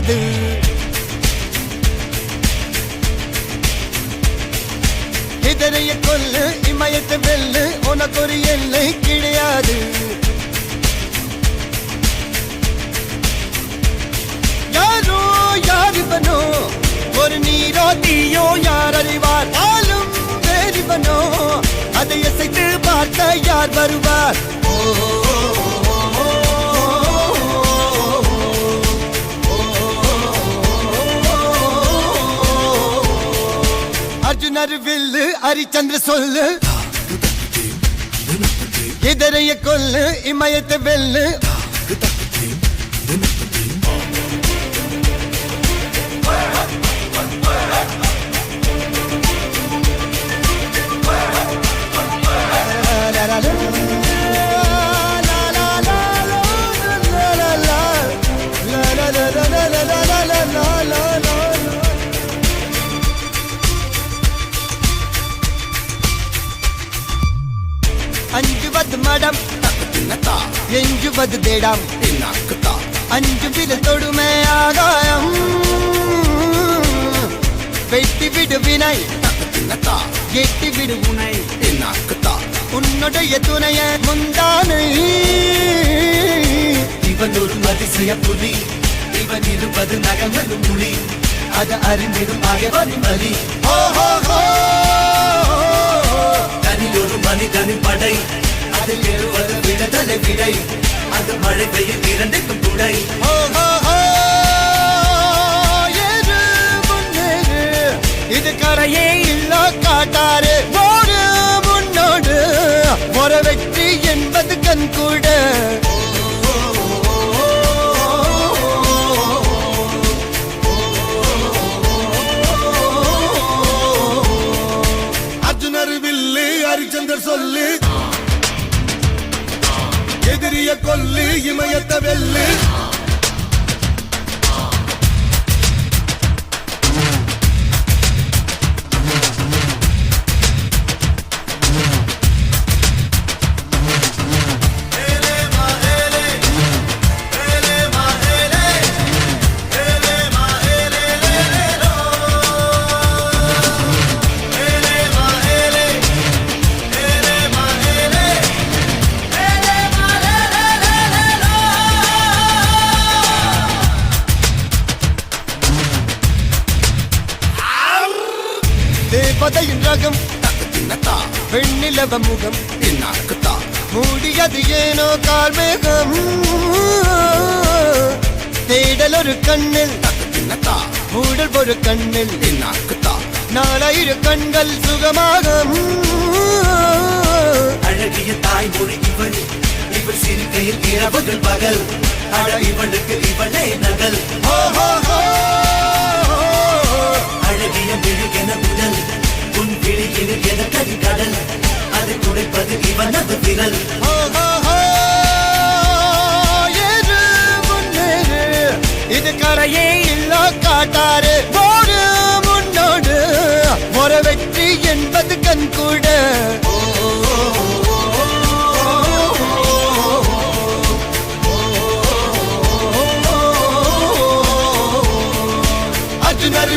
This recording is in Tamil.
கிடையாது. எதிரைய கொல்லு இமயத்தை வெல்லு உனக்கு ஒரு எல்லை கிடையாது. யாரோ யாரிவனோ ஒரு நீரோ தீயோ யார் அறிவார். ஆளும் வேறிவனோ அதை இசைத்து பார்க்க யார் வருவார். அர்ஜுனர் வில்லு ஹரிச்சந்திர சொல்லு எதிரைய கொல்லு இமயத்தை வெல்லு. அஞ்சுவது மடம் எஞ்சுவது தேடம். அஞ்சு வித தொடுமை ஆகாயம் வெட்டி விடு வினை எட்டி விடு உனை. உன்னுடைய துணைய முந்தானை இவன் ஒரு அதிசய புலி. இவன் இருப்பது நகமது மொழி. அது அறிந்திடும் ஆயவரின் வழி. தனியொரு மனிதனின் படை. அதில் ஏறுவது விடுதலை விடை. அது மழை பெய்யும் இரண்டுக்கும் துணை. இது கரையே இல்ல காட்டாரு ஓடு முன்னோடு ஒரு வெற்றி என்பது கண் கூட. அர்ஜுனர் வில்லு ஹரிச்சந்தர் சொல்லு எதிரிய கொல்லு இமயத்த வெல்லு. தேவதையின் ரகம் வெண்ணிலவ முகம் மூடியது ஏனோ கார்மேகம். தேடல் ஒரு கண்ணில் மூடல் ஒரு கண்ணில் நாலாயிரு கண்கள் சுகமாக. அழகிய தாய்மொழி இவள். இவள் சிரிக்கையில் இரவுகள் பகல். அழ இவளுக்கு இவளே நகல். அழகிய மெழுகென உடல். உன் விழியில் என கரிகடல். அதை துடைப்பது இவனது விரல். இது கரையே இல்ல காட்டாரு ஓடு முன்னோடு ஒரு வெற்றி என்பது கண் கூட. அர்ஜுனர்